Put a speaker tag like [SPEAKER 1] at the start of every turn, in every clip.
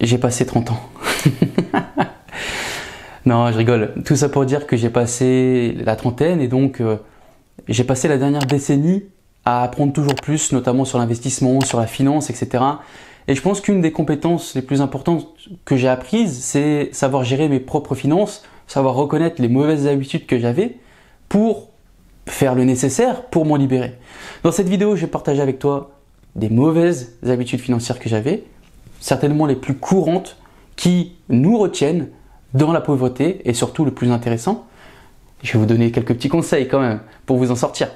[SPEAKER 1] J'ai passé 30 ans. Non, je rigole. Tout ça pour dire que j'ai passé la trentaine et donc j'ai passé la dernière décennie à apprendre toujours plus, notamment sur l'investissement, sur la finance, etc. Et je pense qu'une des compétences les plus importantes que j'ai apprises, c'est savoir gérer mes propres finances, savoir reconnaître les mauvaises habitudes que j'avais pour faire le nécessaire pour m'en libérer. Dans cette vidéo, je vais partager avec toi des mauvaises habitudes financières que j'avais, certainement les plus courantes qui nous retiennent dans la pauvreté et surtout le plus intéressant, je vais vous donner quelques petits conseils quand même pour vous en sortir.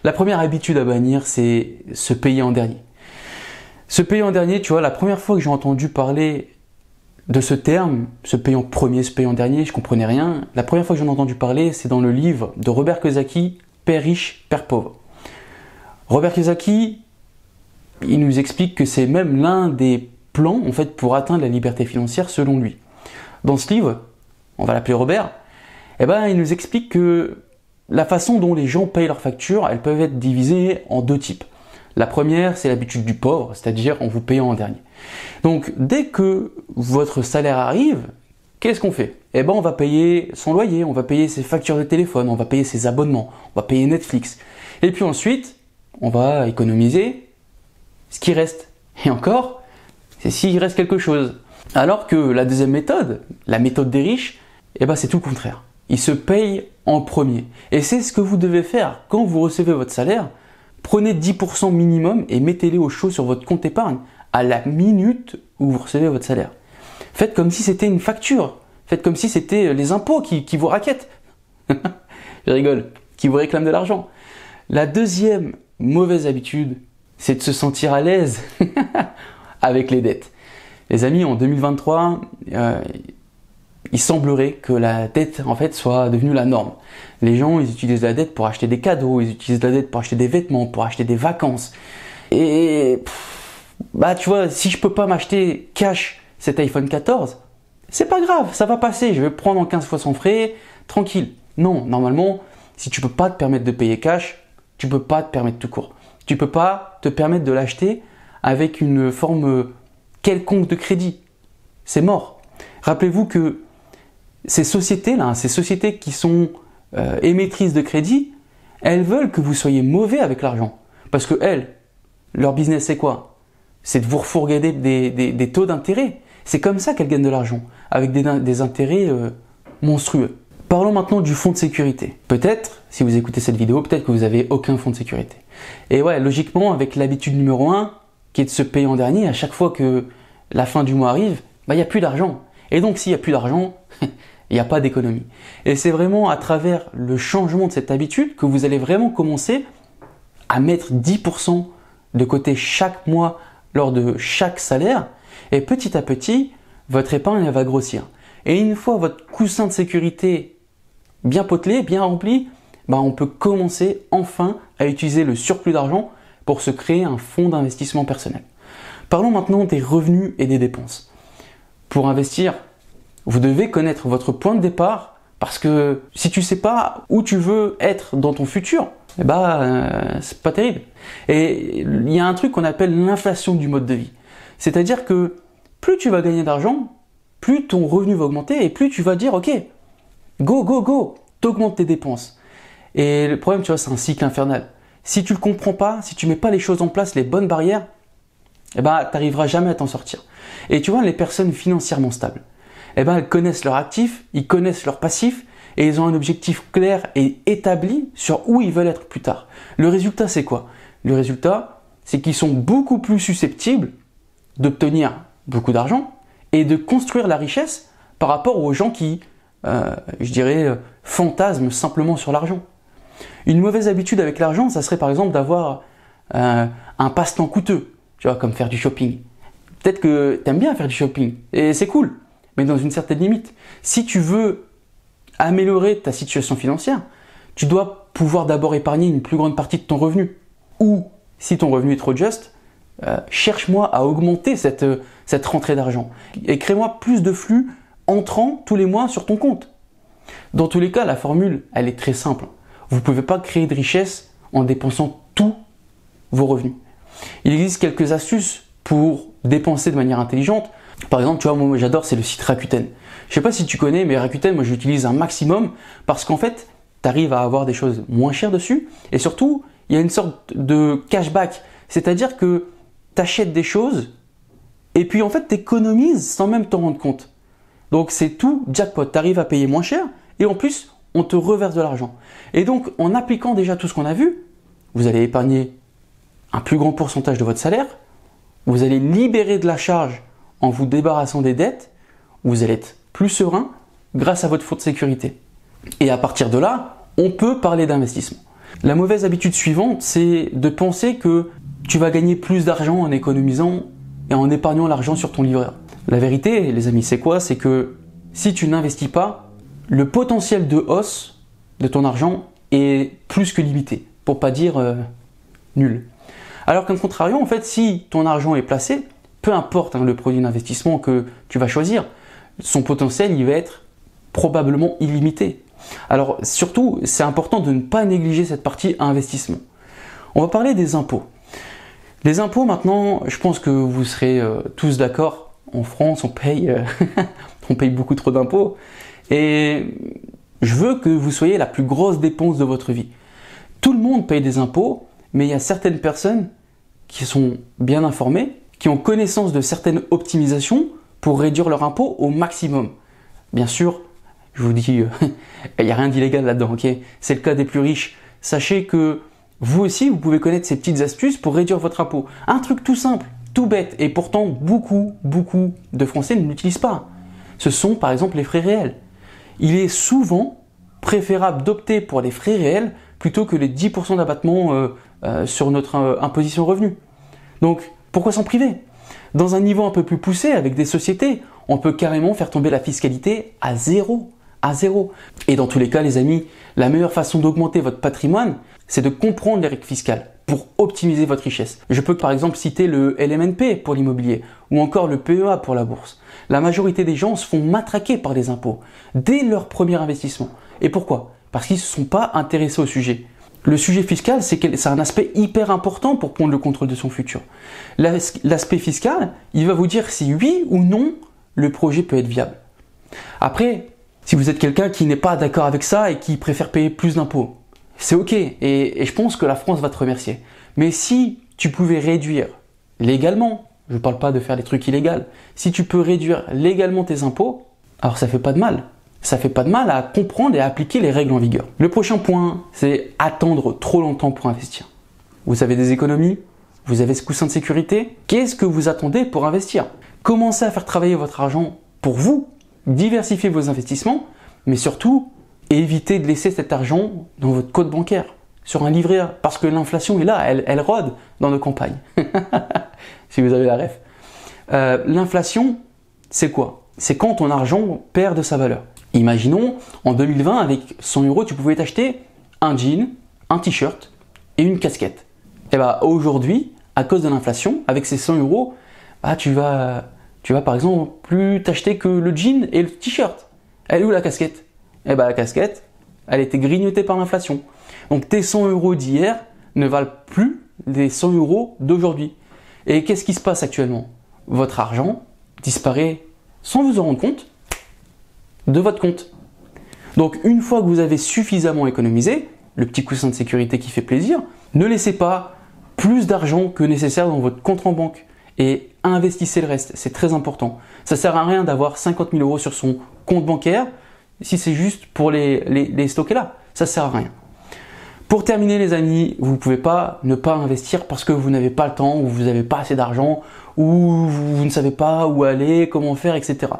[SPEAKER 1] La première habitude à bannir, c'est se payer en dernier. Se payer en dernier, tu vois, la première fois que j'ai entendu parler de ce terme, se payer en premier, se payer en dernier, je comprenais rien. La première fois que j'en ai entendu parler, c'est dans le livre de Robert Kiyosaki, Père riche, Père pauvre. Robert Kiyosaki, il nous explique que c'est même l'un des plans en fait pour atteindre la liberté financière selon lui. Dans ce livre, on va l'appeler Robert, il nous explique que la façon dont les gens payent leurs factures, elles peuvent être divisées en deux types. La première, c'est l'habitude du pauvre, c'est-à-dire en vous payant en dernier. Donc, dès que votre salaire arrive, qu'est-ce qu'on fait? On va payer son loyer, on va payer ses factures de téléphone, on va payer ses abonnements, on va payer Netflix. Et puis ensuite, on va économiser ce qui reste. Et encore, c'est s'il reste quelque chose. Alors que la deuxième méthode, la méthode des riches, c'est tout le contraire. Ils se payent en premier. Et c'est ce que vous devez faire quand vous recevez votre salaire. Prenez 10% minimum et mettez-les au chaud sur votre compte épargne à la minute où vous recevez votre salaire. Faites comme si c'était une facture. Faites comme si c'était les impôts qui vous raquettent. Je rigole, qui vous réclament de l'argent. La deuxième mauvaise habitude, c'est de se sentir à l'aise avec les dettes. Les amis, en 2023, il semblerait que la dette en fait soit devenue la norme. Les gens, ils utilisent la dette pour acheter des cadeaux, ils utilisent la dette pour acheter des vêtements, pour acheter des vacances. Et tu vois, si je peux pas m'acheter cash cet iPhone 14, c'est pas grave, ça va passer, je vais prendre en 15 fois sans frais, tranquille. Non, normalement, si tu peux pas te permettre de payer cash, tu peux pas te permettre tout court. Tu peux pas te permettre de l'acheter avec une forme quelconque de crédit. C'est mort. Rappelez-vous que ces sociétés-là, ces sociétés qui sont émettrices de crédit, elles veulent que vous soyez mauvais avec l'argent. Parce que leur business c'est quoi? C'est de vous refourguer des taux d'intérêt. C'est comme ça qu'elles gagnent de l'argent, avec des intérêts monstrueux. Parlons maintenant du fonds de sécurité. Peut-être, si vous écoutez cette vidéo, peut-être que vous n'avez aucun fonds de sécurité. Et ouais, logiquement, avec l'habitude numéro 1, qui est de se payer en dernier, à chaque fois que la fin du mois arrive, il n'y a plus d'argent. Et donc, s'il n'y a plus d'argent, il n'y a pas d'économie. Et c'est vraiment à travers le changement de cette habitude que vous allez vraiment commencer à mettre 10% de côté chaque mois lors de chaque salaire. Et petit à petit, votre épargne elle va grossir. Et une fois votre coussin de sécurité bien potelé, bien rempli, on peut commencer enfin à utiliser le surplus d'argent pour se créer un fonds d'investissement personnel. Parlons maintenant des revenus et des dépenses. Pour investir, vous devez connaître votre point de départ parce que si tu ne sais pas où tu veux être dans ton futur, c'est pas terrible. Et il y a un truc qu'on appelle l'inflation du mode de vie. C'est-à-dire que plus tu vas gagner d'argent, plus ton revenu va augmenter et plus tu vas dire ok, go, t'augmentes tes dépenses. Et le problème, tu vois, c'est un cycle infernal. Si tu ne le comprends pas, si tu ne mets pas les choses en place, les bonnes barrières, tu n'arriveras jamais à t'en sortir. Et tu vois, les personnes financièrement stables, elles connaissent leurs actifs, ils connaissent leurs passifs et ils ont un objectif clair et établi sur où ils veulent être plus tard. Le résultat, c'est quoi? Le résultat, c'est qu'ils sont beaucoup plus susceptibles d'obtenir beaucoup d'argent et de construire la richesse par rapport aux gens qui, fantasment simplement sur l'argent. Une mauvaise habitude avec l'argent, ça serait par exemple d'avoir un passe-temps coûteux, tu vois, comme faire du shopping. Peut-être que tu aimes bien faire du shopping et c'est cool, mais dans une certaine limite. Si tu veux améliorer ta situation financière, tu dois pouvoir d'abord épargner une plus grande partie de ton revenu. Ou, si ton revenu est trop juste, cherche-moi à augmenter cette rentrée d'argent et crée-moi plus de flux entrant tous les mois sur ton compte. Dans tous les cas, la formule, elle est très simple. Vous ne pouvez pas créer de richesse en dépensant tout vos revenus. Il existe quelques astuces pour dépenser de manière intelligente. Par exemple, tu vois, moi j'adore, c'est le site Rakuten. Je sais pas si tu connais, mais Rakuten, moi j'utilise un maximum parce qu'en fait, tu arrives à avoir des choses moins chères dessus et surtout, il y a une sorte de cashback. C'est-à-dire que tu achètes des choses et puis en fait, tu économises sans même t'en rendre compte. Donc c'est tout jackpot, tu arrives à payer moins cher et en plus, on te reverse de l'argent. Et donc, en appliquant déjà tout ce qu'on a vu, vous allez épargner un plus grand pourcentage de votre salaire, vous allez libérer de la charge en vous débarrassant des dettes, vous allez être plus serein grâce à votre fonds de sécurité. Et à partir de là, on peut parler d'investissement. La mauvaise habitude suivante, c'est de penser que tu vas gagner plus d'argent en économisant et en épargnant l'argent sur ton livret A. La vérité, les amis, c'est quoi? C'est que si tu n'investis pas, le potentiel de hausse de ton argent est plus que limité, pour pas dire nul. Alors qu'en contrario, en fait, si ton argent est placé, peu importe le produit d'investissement que tu vas choisir, son potentiel il va être probablement illimité. Alors surtout, c'est important de ne pas négliger cette partie investissement. On va parler des impôts. Les impôts maintenant, je pense que vous serez tous d'accord. En France, on paye beaucoup trop d'impôts. Et je veux que vous soyez la plus grosse dépense de votre vie. Tout le monde paye des impôts, mais il y a certaines personnes qui sont bien informées, qui ont connaissance de certaines optimisations pour réduire leur impôt au maximum. Bien sûr, je vous dis, il n'y a rien d'illégal là-dedans, ok? C'est le cas des plus riches. Sachez que vous aussi, vous pouvez connaître ces petites astuces pour réduire votre impôt. Un truc tout simple, tout bête, et pourtant beaucoup de Français ne l'utilisent pas. Ce sont par exemple les frais réels. Il est souvent préférable d'opter pour les frais réels plutôt que les 10% d'abattement sur notre imposition revenu. Donc, pourquoi s'en priver? Dans un niveau un peu plus poussé, avec des sociétés, on peut carrément faire tomber la fiscalité à zéro. Et dans tous les cas, les amis, la meilleure façon d'augmenter votre patrimoine, c'est de comprendre les règles fiscales pour optimiser votre richesse. Je peux par exemple citer le LMNP pour l'immobilier ou encore le PEA pour la bourse. La majorité des gens se font matraquer par les impôts dès leur premier investissement. Et pourquoi? Parce qu'ils ne se sont pas intéressés au sujet. Le sujet fiscal, c'est un aspect hyper important pour prendre le contrôle de son futur. L'aspect fiscal, il va vous dire si oui ou non le projet peut être viable. Après, si vous êtes quelqu'un qui n'est pas d'accord avec ça et qui préfère payer plus d'impôts, c'est ok et je pense que la France va te remercier. Mais si tu pouvais réduire légalement, je ne parle pas de faire des trucs illégaux, si tu peux réduire légalement tes impôts, alors ça fait pas de mal. Ça fait pas de mal à comprendre et à appliquer les règles en vigueur. Le prochain point, c'est attendre trop longtemps pour investir. Vous avez des économies, vous avez ce coussin de sécurité. Qu'est-ce que vous attendez pour investir? Commencez à faire travailler votre argent pour vous, diversifiez vos investissements, mais surtout, évitez de laisser cet argent dans votre compte bancaire, sur un livret A, parce que l'inflation est là, elle rôde dans nos campagnes. Si vous avez la ref. L'inflation, c'est quoi? C'est quand ton argent perd de sa valeur. Imaginons, en 2020, avec 100 €, tu pouvais t'acheter un jean, un t-shirt et une casquette. Et bien aujourd'hui, à cause de l'inflation, avec ces 100 €, tu vas par exemple plus t'acheter que le jean et le t-shirt. Elle est où la casquette? Eh bien la casquette, elle a été grignotée par l'inflation. Donc tes 100 € d'hier ne valent plus les 100 € d'aujourd'hui. Et qu'est-ce qui se passe actuellement? Votre argent disparaît sans vous en rendre compte de votre compte. Donc une fois que vous avez suffisamment économisé, le petit coussin de sécurité qui fait plaisir, ne laissez pas plus d'argent que nécessaire dans votre compte en banque et investissez le reste, c'est très important. Ça sert à rien d'avoir 50 000 € sur son compte bancaire si c'est juste pour les stocker là, ça sert à rien. Pour terminer les amis, vous ne pouvez pas ne pas investir parce que vous n'avez pas le temps ou vous n'avez pas assez d'argent ou vous ne savez pas où aller, comment faire, etc.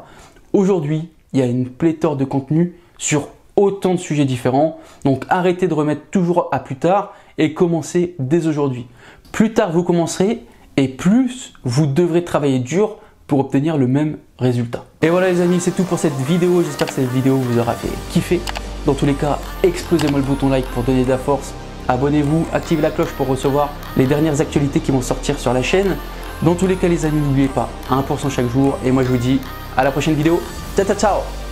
[SPEAKER 1] Aujourd'hui, il y a une pléthore de contenus sur autant de sujets différents. Donc arrêtez de remettre toujours à plus tard et commencez dès aujourd'hui. Plus tard vous commencerez et plus vous devrez travailler dur pour obtenir le même résultat. Et voilà les amis, c'est tout pour cette vidéo. J'espère que cette vidéo vous aura fait kiffer. Dans tous les cas, explosez-moi le bouton like pour donner de la force. Abonnez-vous, activez la cloche pour recevoir les dernières actualités qui vont sortir sur la chaîne. Dans tous les cas les amis, n'oubliez pas, 1% chaque jour. Et moi je vous dis à la prochaine vidéo. Ciao ciao ciao.